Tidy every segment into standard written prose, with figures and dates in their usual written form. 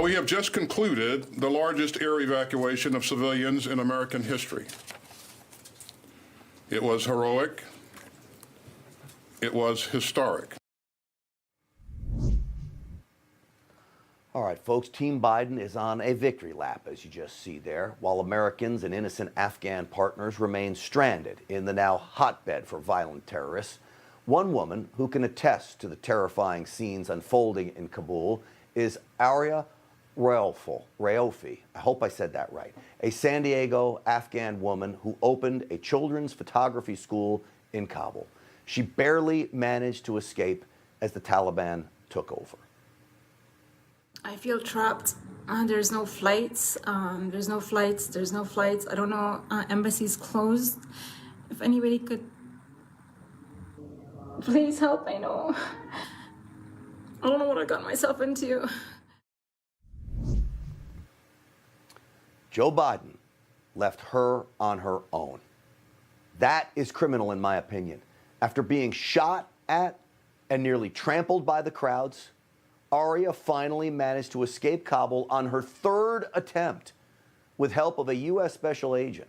We have just concluded the largest air evacuation of civilians in American history. It was heroic. It was historic. All right, folks, Team Biden is on a victory lap, as you just see there, while Americans and innocent Afghan partners remain stranded in the now hotbed for violent terrorists. One woman who can attest to the terrifying scenes unfolding in Kabul is Aria Raofi. I hope I said that right. A San Diego Afghan woman who opened a children's photography school in Kabul. She barely managed to escape as the Taliban took over. I feel trapped. There's no flights. There's no flights. I don't know. Embassy's closed. If anybody could please help, I know. I don't know what I got myself into. Joe Biden left her on her own. That is criminal, in my opinion. After being shot at and nearly trampled by the crowds, Aria finally managed to escape Kabul on her third attempt with help of a U.S. special agent.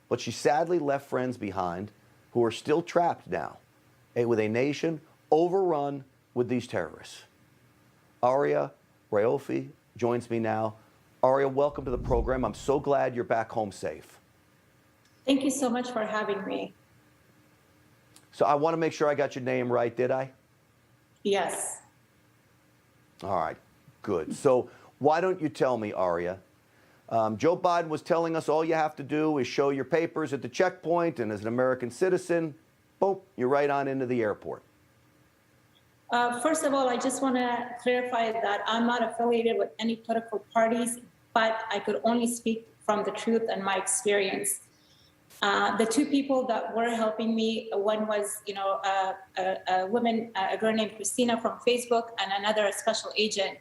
But she sadly left friends behind who are still trapped now with a nation overrun with these terrorists. Aria Raofi joins me now. Aria, welcome to the program. I'm so glad you're back home safe. Thank you so much for having me. So I want to make sure I got your name right, did I? Yes. All right, good. So why don't you tell me, Aria, Joe Biden was telling us all you have to do is show your papers at the checkpoint, and as an American citizen, boom, you're right on into the airport. First of all, I just want to clarify that I'm not affiliated with any political parties, but I could only speak from the truth and my experience. The two people that were helping me, one was, a woman, a girl named Christina from Facebook, and another special agent.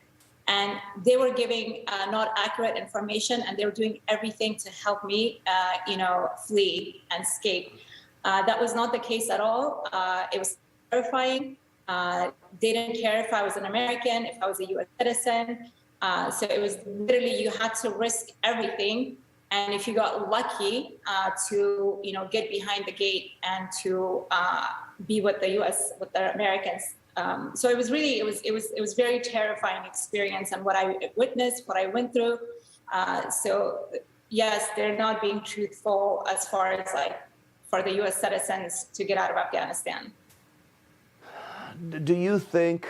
And they were giving not accurate information, and they were doing everything to help me, flee and escape. That was not the case at all. It was terrifying. They didn't care if I was an American, if I was a U.S. citizen. So it was literally, you had to risk everything. And if you got lucky to, get behind the gate and to be with the U.S., with the Americans. So it was really, it was very terrifying experience, and what I witnessed, what I went through. So yes, they're not being truthful as far as for the U.S. citizens to get out of Afghanistan. Do you think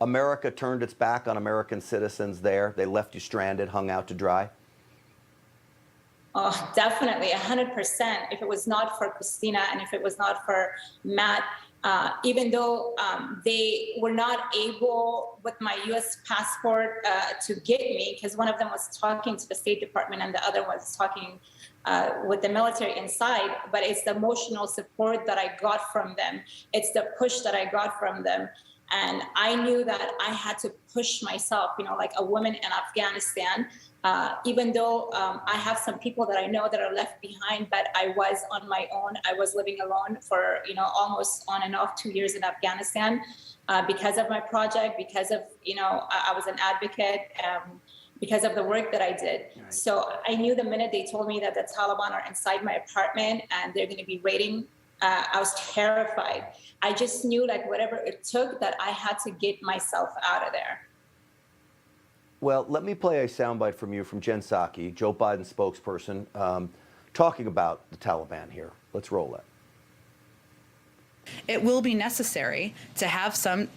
America turned its back on American citizens there? They left you stranded, hung out to dry? Oh, definitely, 100%. If it was not for Christina and if it was not for Matt, even though they were not able with my U.S. passport to get me, because one of them was talking to the State Department and the other was talking with the military inside, but it's the emotional support that I got from them. It's the push that I got from them. And I knew that I had to push myself, like a woman in Afghanistan, even though I have some people that I know that are left behind, but I was on my own. I was living alone for, almost on and off 2 years in Afghanistan because of my project, because of, I was an advocate, because of the work that I did. Right. So I knew the minute they told me that the Taliban are inside my apartment and they're going to be raiding, I was terrified. I just knew whatever it took that I had to get myself out of there. Well, let me play a soundbite from you from Jen Psaki, Joe Biden's spokesperson, talking about the Taliban here. Let's roll that. It will be necessary to have some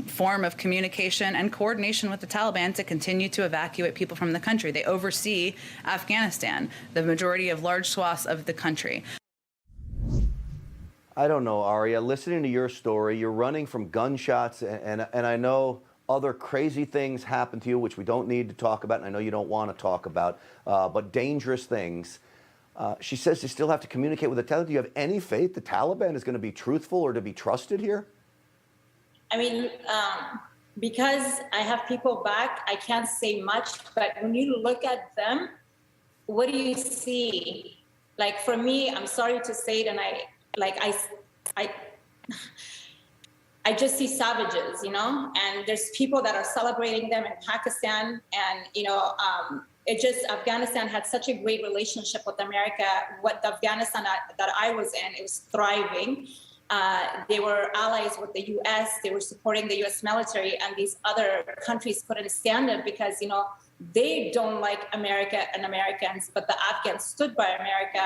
form of communication and coordination with the Taliban to continue to evacuate people from the country. They oversee Afghanistan, the majority of large swaths of the country. I don't know, Aria, listening to your story, you're running from gunshots, and I know other crazy things happen to you, which we don't need to talk about, and I know you don't want to talk about, but dangerous things. She says you still have to communicate with the Taliban. Do you have any faith the Taliban is going to be truthful or to be trusted here? I mean, because I have people back, I can't say much, but when you look at them, what do you see? For me, I'm sorry to say it, and I just see savages, and there's people that are celebrating them in Pakistan. And, Afghanistan had such a great relationship with America. What the Afghanistan that I was in, it was thriving. They were allies with the U.S. They were supporting the U.S. military, and these other countries couldn't stand it because, they don't like America and Americans, but the Afghans stood by America.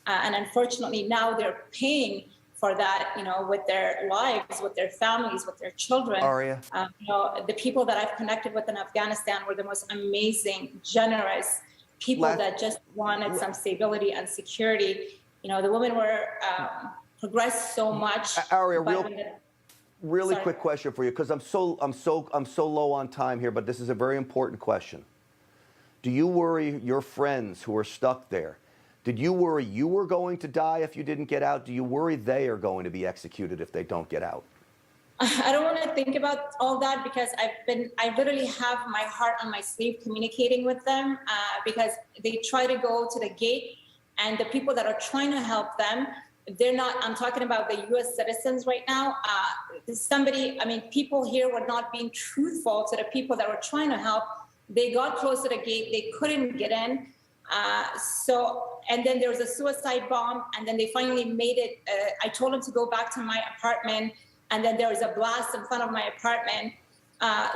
And unfortunately, now they're paying for that, with their lives, with their families, with their children. Aria. The people that I've connected with in Afghanistan were the most amazing, generous people that just wanted some stability and security. The women were progressed so much. Aria, really quick question for you, because I'm so low on time here, but this is a very important question. Do you worry your friends who are stuck there? Did you worry you were going to die if you didn't get out? Do you worry they are going to be executed if they don't get out? I don't want to think about all that because I literally have my heart on my sleeve communicating with them because they try to go to the gate, and the people that are trying to help them, they're not, I'm talking about the U.S. citizens right now. People here were not being truthful to the people that were trying to help. They got close to the gate, they couldn't get in. And then there was a suicide bomb, and then they finally made it. I told them to go back to my apartment, and then there was a blast in front of my apartment.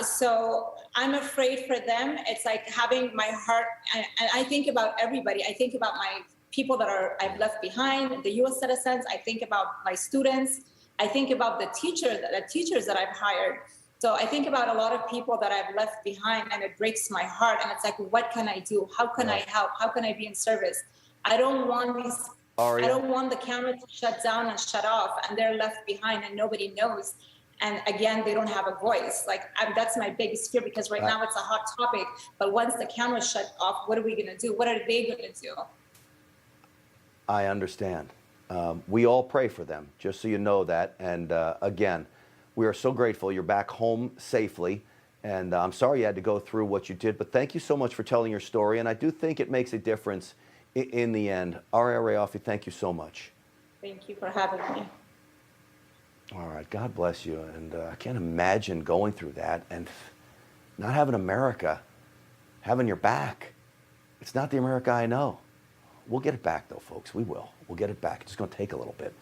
So I'm afraid for them. It's like having my heart, and I think about everybody. I think about my people that I've left behind, the U.S. citizens. I think about my students. I think about the teachers that I've hired. So I think about a lot of people that I've left behind, and it breaks my heart. And it's like, what can I do? How can I help? How can I be in service? I don't want Aria. I don't want the camera to shut down and shut off, and they're left behind and nobody knows. And again, they don't have a voice. That's my biggest fear, because right now it's a hot topic. But once the camera shut off, what are we going to do? What are they going to do? I understand. We all pray for them, just so you know that. And again, we are so grateful you're back home safely. And I'm sorry you had to go through what you did, but thank you so much for telling your story. And I do think it makes a difference in the end. Aria Raofi, thank you so much. Thank you for having me. All right, God bless you. And I can't imagine going through that and not having America having your back. It's not the America I know. We'll get it back, though, folks. We will. We'll get it back. It's just going to take a little bit.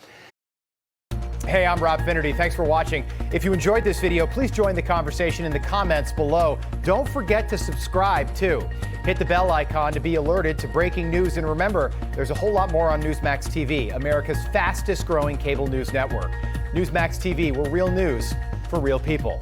Hey, I'm Rob Finnerty. Thanks for watching. If you enjoyed this video, please join the conversation in the comments below. Don't forget to subscribe, too. Hit the bell icon to be alerted to breaking news. And remember, there's a whole lot more on Newsmax TV, America's fastest growing cable news network. Newsmax TV, we're real news for real people.